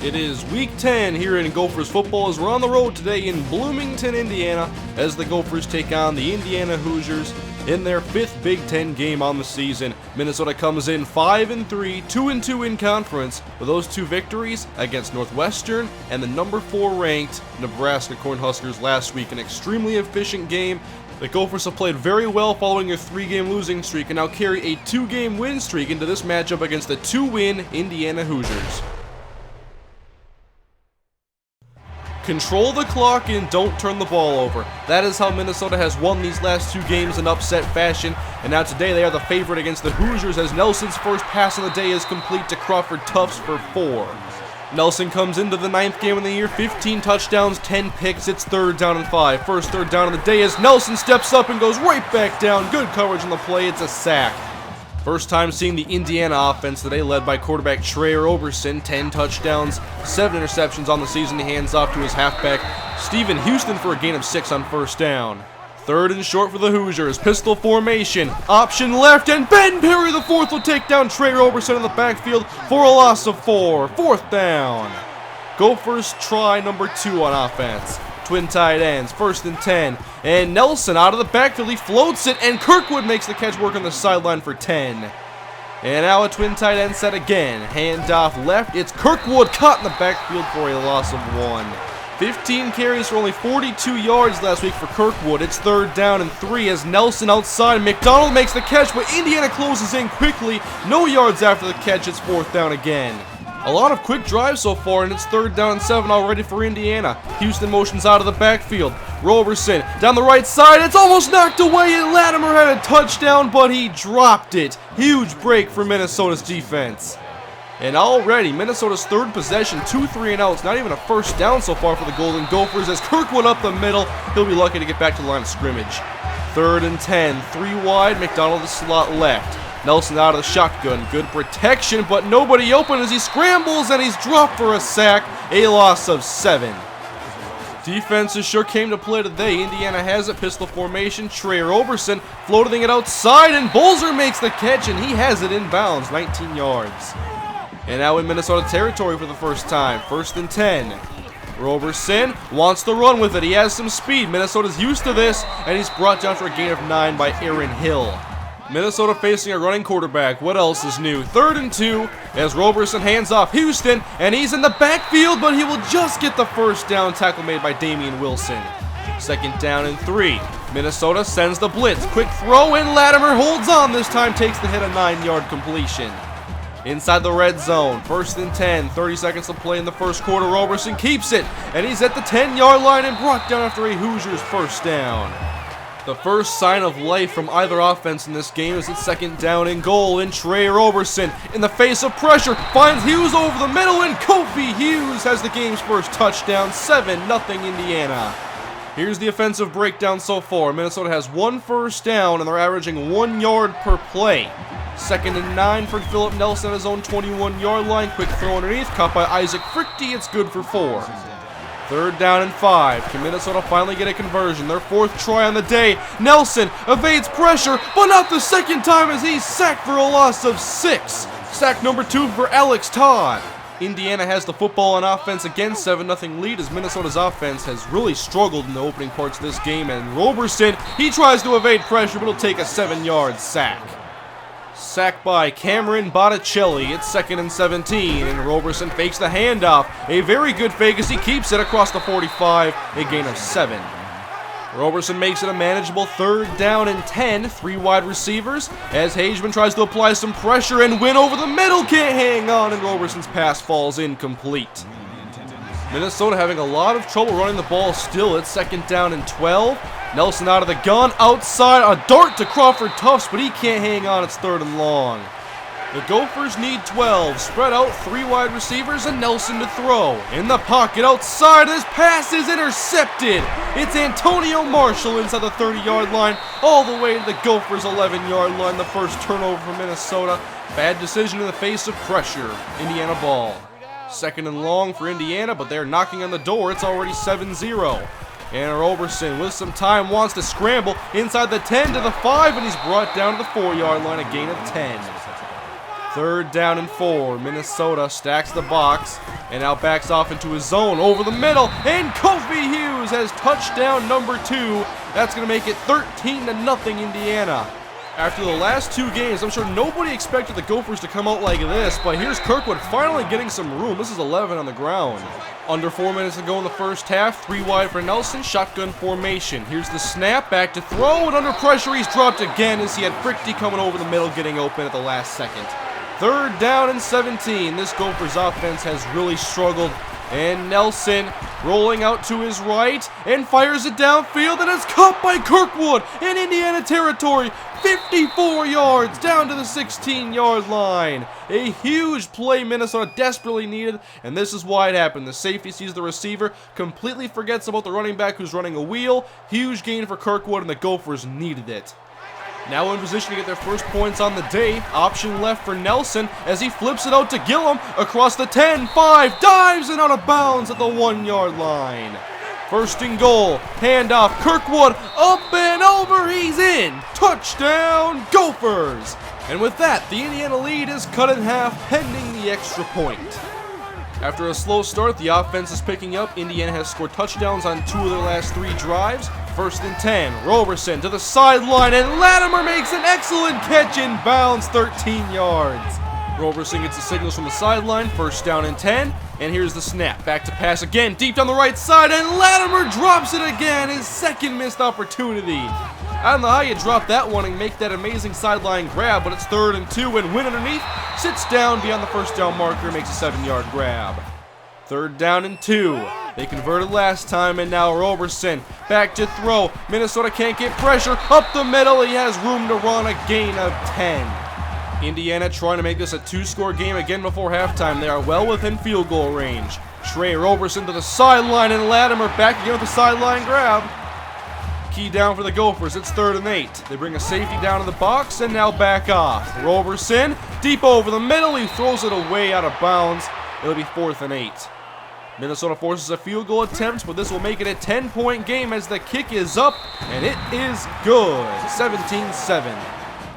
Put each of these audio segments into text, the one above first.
It is week 10 here in Gophers football as we're on the road today in Bloomington, Indiana, as the Gophers take on the Indiana Hoosiers in their 5th Big Ten game on the season. Minnesota comes in 5-3, 2-2 in conference, with those 2 victories against Northwestern and the number 4 ranked Nebraska Cornhuskers last week. An extremely efficient game. The Gophers have played very well following their 3-game losing streak and now carry a 2-game win streak into this matchup against the 2-win Indiana Hoosiers. Control the clock and don't turn the ball over. That is how Minnesota has won these last 2 games in upset fashion, and now today they are the favorite against the Hoosiers as Nelson's first pass of the day is complete to Crawford Tufts for 4. Nelson comes into the 9th game of the year, 15 touchdowns, 10 picks, it's 3rd down and 5. First 3rd down of the day as Nelson steps up and goes right back down. Good coverage on the play, it's a sack. First time seeing the Indiana offense today, led by quarterback Trey Roberson. 10 touchdowns, 7 interceptions on the season. He hands off to his halfback, Stephen Houston, for a gain of 6 on first down. 3rd and short for the Hoosiers. Pistol formation, option left, and Ben Perry the 4th will take down Trey Roberson in the backfield for a loss of 4. 4th down. Gophers try number 2 on offense. Twin tight ends, 1st and 10, and Nelson out of the backfield, he floats it, and Kirkwood makes the catch work on the sideline for 10. And now a twin tight end set again, handoff left, it's Kirkwood caught in the backfield for a loss of 1. 15 carries for only 42 yards last week for Kirkwood. It's 3rd down and 3 as Nelson outside, McDonald makes the catch, but Indiana closes in quickly, no yards after the catch, it's 4th down again. A lot of quick drives so far, and it's 3rd down and 7 already for Indiana. Houston motions out of the backfield. Roberson down the right side. It's almost knocked away, and Latimer had a touchdown, but he dropped it. Huge break for Minnesota's defense. And already, Minnesota's 3rd possession, 2 3-and-outs. Not even a first down so far for the Golden Gophers as Kirkwood up the middle. He'll be lucky to get back to the line of scrimmage. 3rd and 10, 3 wide, McDonald the slot left. Nelson out of the shotgun, good protection, but nobody open as he scrambles and he's dropped for a sack, a loss of 7. Defenses sure came to play today. Indiana has it, pistol formation, Trey Roberson floating it outside, and Bolzer makes the catch, and he has it inbounds, 19 yards. And now in Minnesota territory for the first time, 1st and 10. Roberson wants to run with it, he has some speed, Minnesota's used to this, and he's brought down for a gain of 9 by Aaron Hill. Minnesota facing a running quarterback. What else is new? 3rd and 2 as Roberson hands off Houston, and he's in the backfield, but he will just get the first down. Tackle made by Damian Wilson. 2nd down and 3. Minnesota sends the blitz. Quick throw, and Latimer holds on. This time takes the hit, a 9-yard completion. Inside the red zone, 1st and 10, 30 seconds to play in the first quarter. Roberson keeps it, and he's at the 10-yard line and brought down after a Hoosiers first down. The first sign of life from either offense in this game is its 2nd down and goal, and Trey Roberson, in the face of pressure, finds Hughes over the middle, and Kofi Hughes has the game's first touchdown, 7-0 Indiana. Here's the offensive breakdown so far. Minnesota has 1 first down, and they're averaging 1 yard per play. 2nd and 9 for Philip Nelson at his own 21-yard line. Quick throw underneath, caught by Isaac Frichte, it's good for 4. 3rd down and 5. Can Minnesota finally get a conversion? Their 4th try on the day. Nelson evades pressure, but not the 2nd time as he's sacked for a loss of 6. Sack number 2 for Alex Todd. Indiana has the football on offense again, 7-0 lead as Minnesota's offense has really struggled in the opening parts of this game. And Roberson, he tries to evade pressure, but he'll take a 7-yard sack. Sacked by Cameron Botticelli. It's 2nd and 17, and Roberson fakes the handoff. A very good fake as he keeps it across the 45, a gain of 7. Roberson makes it a manageable 3rd down and 10, 3 wide receivers, as Hageman tries to apply some pressure and win over the middle, can't hang on, and Roberson's pass falls incomplete. Minnesota having a lot of trouble running the ball still. It's 2nd down and 12. Nelson out of the gun, outside, a dart to Crawford Tufts, but he can't hang on, it's 3rd and long. The Gophers need 12, spread out, 3 wide receivers, and Nelson to throw. In the pocket, outside, this pass is intercepted. It's Antonio Marshall inside the 30-yard line, all the way to the Gophers' 11-yard line, the first turnover for Minnesota. Bad decision in the face of pressure, Indiana ball. 2nd and long for Indiana, but they're knocking on the door, it's already 7-0. And Roberson, with some time, wants to scramble inside the 10 to the 5, and he's brought down to the 4-yard line, a gain of 10. Third down and 4. Minnesota stacks the box and now backs off into his zone over the middle. And Kofi Hughes has touchdown number 2. That's going to make it 13-0 Indiana. After the last 2 games, I'm sure nobody expected the Gophers to come out like this, but here's Kirkwood finally getting some room. This is 11 on the ground. Under 4 minutes to go in the first half, 3 wide for Nelson, shotgun formation. Here's the snap, back to throw, and under pressure he's dropped again as he had Frichte coming over the middle, getting open at the last second. Third down and 17. This Gophers offense has really struggled. And Nelson rolling out to his right and fires it downfield, and it's caught by Kirkwood in Indiana territory. 54 yards down to the 16-yard line. A huge play Minnesota desperately needed, and this is why it happened. The safety sees the receiver, completely forgets about the running back who's running a wheel. Huge gain for Kirkwood, and the Gophers needed it. Now in position to get their first points on the day. Option left for Nelson as he flips it out to Gillum across the 10-5, dives and out of bounds at the 1-yard line. First and goal, handoff, Kirkwood, up and over, he's in. Touchdown, Gophers. And with that, the Indiana lead is cut in half, pending the extra point. After a slow start, the offense is picking up. Indiana has scored touchdowns on 2 of their last 3 drives. First and 10, Roberson to the sideline, and Latimer makes an excellent catch in bounds, 13 yards. Roberson gets the signals from the sideline, first down and 10, and here's the snap. Back to pass again, deep down the right side, and Latimer drops it again, his second missed opportunity. I don't know how you drop that one and make that amazing sideline grab, but it's 3rd and 2, and Wynn underneath sits down beyond the first down marker, makes a 7-yard grab. 3rd down and 2. They converted last time, and now Roberson back to throw. Minnesota can't get pressure. Up the middle, he has room to run, a gain of 10. Indiana trying to make this a 2-score game again before halftime. They are well within field goal range. Trey Roberson to the sideline, and Latimer back again with the sideline grab. Key down for the Gophers, it's 3rd and 8. They bring a safety down to the box and now back off. Roberson, deep over the middle, he throws it away out of bounds. It'll be 4th and 8. Minnesota forces a field goal attempt, but this will make it a 10-point game as the kick is up, and it is good. 17-7.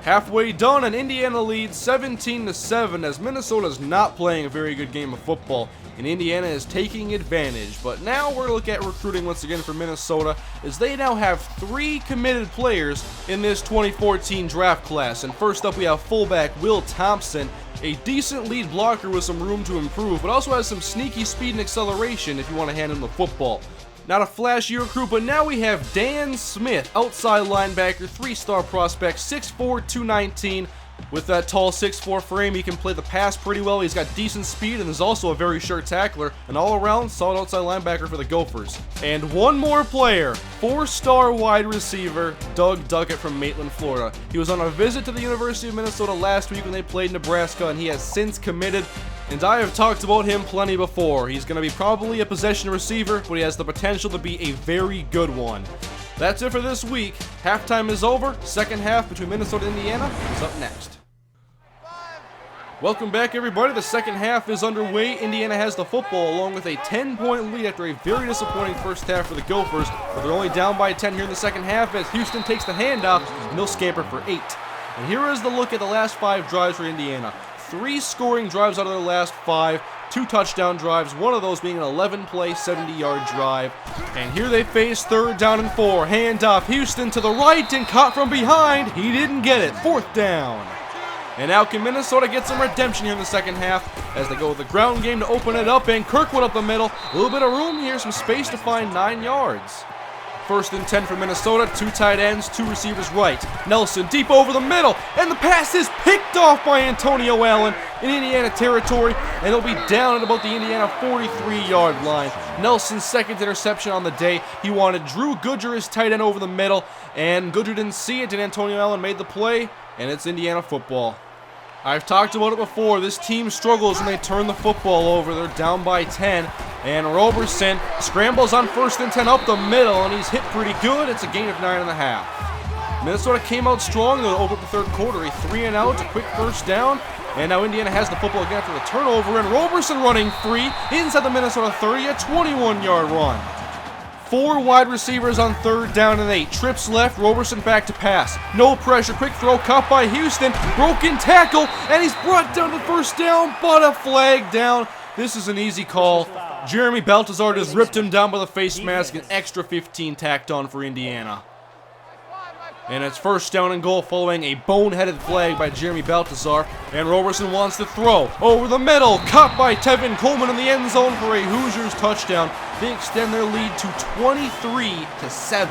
Halfway done, and Indiana leads 17-7 as Minnesota's not playing a very good game of football, and Indiana is taking advantage. But now we're going to look at recruiting once again for Minnesota, as they now have 3 committed players in this 2014 draft class. And first up, we have fullback Will Thompson, a decent lead blocker with some room to improve, but also has some sneaky speed and acceleration if you want to hand him the football. Not a flashy recruit, but now we have Dan Smith, outside linebacker, 3-star prospect, 6'4", 219. With that tall 6'4" frame, he can play the pass pretty well. He's got decent speed and is also a very sure tackler. An all-around solid outside linebacker for the Gophers. And one more player, 4-star wide receiver, Doug Duckett from Maitland, Florida. He was on a visit to the University of Minnesota last week when they played Nebraska, and he has since committed. And I have talked about him plenty before. He's going to be probably a possession receiver, but he has the potential to be a very good one. That's it for this week. Halftime is over. Second half between Minnesota and Indiana is up next. Welcome back, everybody. The second half is underway. Indiana has the football along with a 10-point lead after a very disappointing first half for the Gophers, but they're only down by 10 here in the second half as Houston takes the handoff and they'll scamper for 8. And here is the look at the last 5 drives for Indiana. 3 scoring drives out of their last 5, 2 touchdown drives, one of those being an 11-play, 70-yard drive. And here they face 3rd down and 4. Handoff, Houston to the right and caught from behind. He didn't get it. 4th down. And now can Minnesota get some redemption here in the second half as they go with the ground game to open it up, and Kirkwood up the middle. A little bit of room here, some space to find 9 yards. 1st and 10 for Minnesota, 2 tight ends, 2 receivers right. Nelson deep over the middle, and the pass is picked off by Antonio Allen in Indiana territory, and it'll be down at about the Indiana 43-yard line. Nelson's second interception on the day. He wanted Drew Goodger, his tight end, over the middle, and Goodger didn't see it, and Antonio Allen made the play, and it's Indiana football. I've talked about it before. This team struggles when they turn the football over. They're down by 10. And Roberson scrambles on 1st and 10 up the middle, and he's hit pretty good. It's a gain of 9.5. Minnesota came out strong. They'll open up the 3rd quarter. A 3-and-out, a quick first down. And now Indiana has the football again after the turnover. And Roberson running free inside the Minnesota 30, a 21-yard run. 4 wide receivers on 3rd down and 8. Trips left, Roberson back to pass. No pressure, quick throw, caught by Houston. Broken tackle, and he's brought down to the first down, but a flag down. This is an easy call. Jeremy Baltazar just ripped him down by the face mask, an extra 15 tacked on for Indiana. And it's first down and goal following a boneheaded flag by Jeremy Baltazar. And Roberson wants to throw over the middle. Caught by Tevin Coleman in the end zone for a Hoosiers touchdown. They extend their lead to 23-7.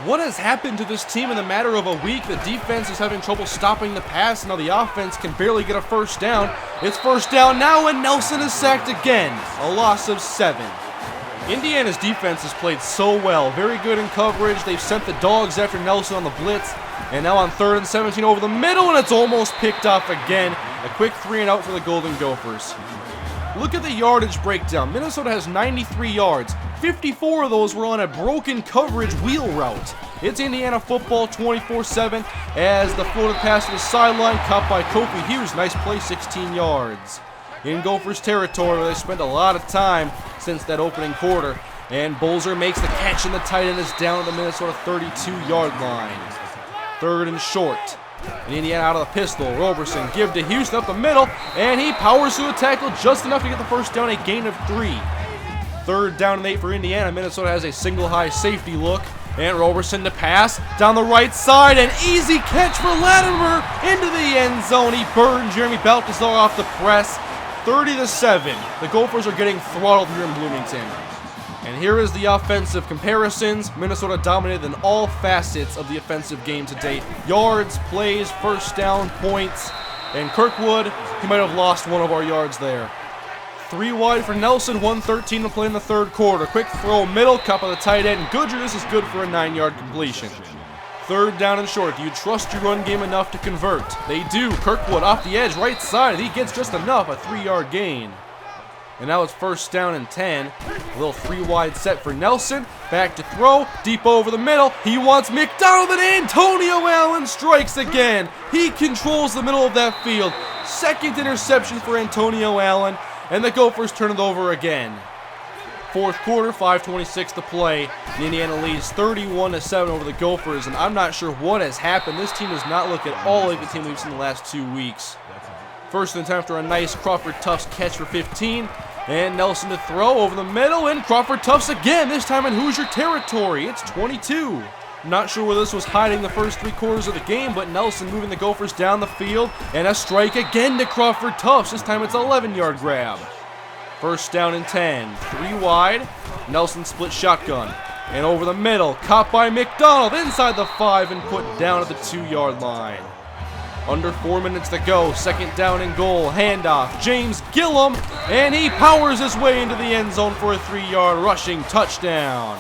What has happened to this team in the matter of a week? The defense is having trouble stopping the pass. Now the offense can barely get a first down. It's first down now, and Nelson is sacked again. A loss of 7. Indiana's defense has played so well. Very good in coverage. They've sent the dogs after Nelson on the blitz. And now on 3rd and 17 over the middle, and it's almost picked off again. A quick 3 and out for the Golden Gophers. Look at the yardage breakdown. Minnesota has 93 yards. 54 of those were on a broken coverage wheel route. It's Indiana football 24-7 as the floated pass to the sideline caught by Kofi Hughes. Nice play, 16 yards. In Gophers territory where they spent a lot of time since that opening quarter. And Bolzer makes the catch, and the tight end is down at the Minnesota 32-yard line. 3rd and short. And Indiana out of the pistol. Roberson give to Houston up the middle, and he powers through the tackle just enough to get the first down, a gain of 3. 3rd down and 8 for Indiana. Minnesota has a single high safety look. And Roberson to pass down the right side. An easy catch for Latimer into the end zone. He burned Jeremy Baltazar off the press. 30-7. The Gophers are getting throttled here in Bloomington. And here is the offensive comparisons. Minnesota dominated in all facets of the offensive game to date. Yards, plays, first down, points. And Kirkwood, he might have lost one of our yards there. 3 wide for Nelson, 1:13 to play in the 3rd quarter. Quick throw, middle, cup of the tight end. Goodger, this is good for a 9-yard completion. 3rd down and short. Do you trust your run game enough to convert? They do. Kirkwood off the edge, right side. He gets just enough, a 3-yard gain. And now it's first down and 10. A little 3 wide set for Nelson. Back to throw, deep over the middle. He wants McDonald, and Antonio Allen strikes again. He controls the middle of that field. 2nd interception for Antonio Allen, and the Gophers turn it over again. 4th quarter, 5:26 to play. And Indiana leads 31-7 over the Gophers, and I'm not sure what has happened. This team does not look at all like the team we've seen the last 2 weeks. 1st and 10 after a nice Crawford Tufts catch for 15. And Nelson to throw over the middle, and Crawford Tufts again, this time in Hoosier territory. It's 22. Not sure where this was hiding the first 3 quarters of the game, but Nelson moving the Gophers down the field, and a strike again to Crawford Tufts. This time it's an 11-yard grab. First down and 10. 3 wide. Nelson split shotgun. And over the middle, caught by McDonald inside the 5 and put down at the 2-yard line. Under 4 minutes to go, 2nd down and goal, handoff, James Gillum, and he powers his way into the end zone for a 3-yard rushing touchdown.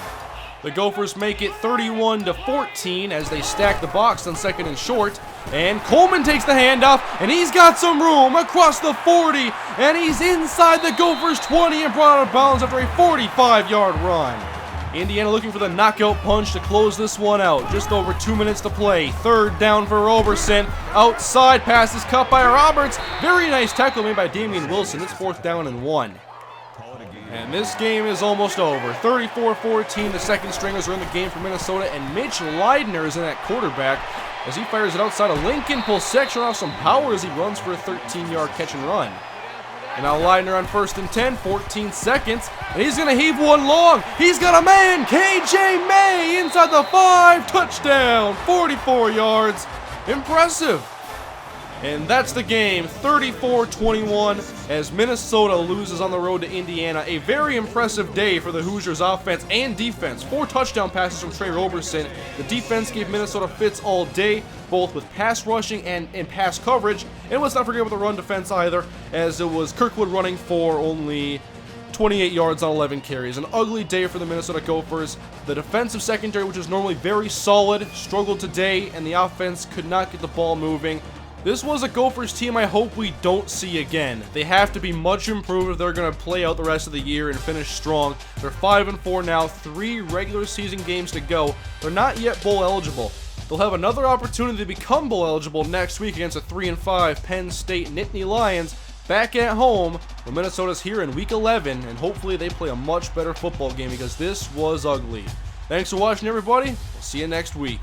The Gophers make it 31-14 as they stack the box on 2nd and short, and Coleman takes the handoff, and he's got some room across the 40, and he's inside the Gophers 20 and brought out of bounds after a 45-yard run. Indiana looking for the knockout punch to close this one out. Just over 2 minutes to play. 3rd down for Roberson. Outside pass is cut by Roberts. Very nice tackle made by Damian Wilson. It's 4th down and 1. And this game is almost over. 34-14. The 2nd stringers are in the game for Minnesota, and Mitch Leidner is in at quarterback as he fires it outside of Lincoln. Pulls section off some power as he runs for a 13-yard catch and run. And now Leidner on 1st and 10, 14 seconds, and he's going to heave one long. He's got a man, KJ May, inside the 5, touchdown, 44 yards. Impressive. And that's the game, 34-21, as Minnesota loses on the road to Indiana. A very impressive day for the Hoosiers offense and defense. 4 touchdown passes from Trey Roberson. The defense gave Minnesota fits all day, both with pass rushing and in pass coverage. And let's not forget about the run defense either, as it was Kirkwood running for only 28 yards on 11 carries. An ugly day for the Minnesota Gophers. The defensive secondary, which is normally very solid, struggled today, and the offense could not get the ball moving. This was a Gophers team I hope we don't see again. They have to be much improved if they're going to play out the rest of the year and finish strong. They're 5-4 now, 3 regular season games to go. They're not yet bowl eligible. They'll have another opportunity to become bowl eligible next week against the 3-5 Penn State Nittany Lions back at home when Minnesota's here in week 11, and hopefully they play a much better football game because this was ugly. Thanks for watching, everybody. We'll see you next week.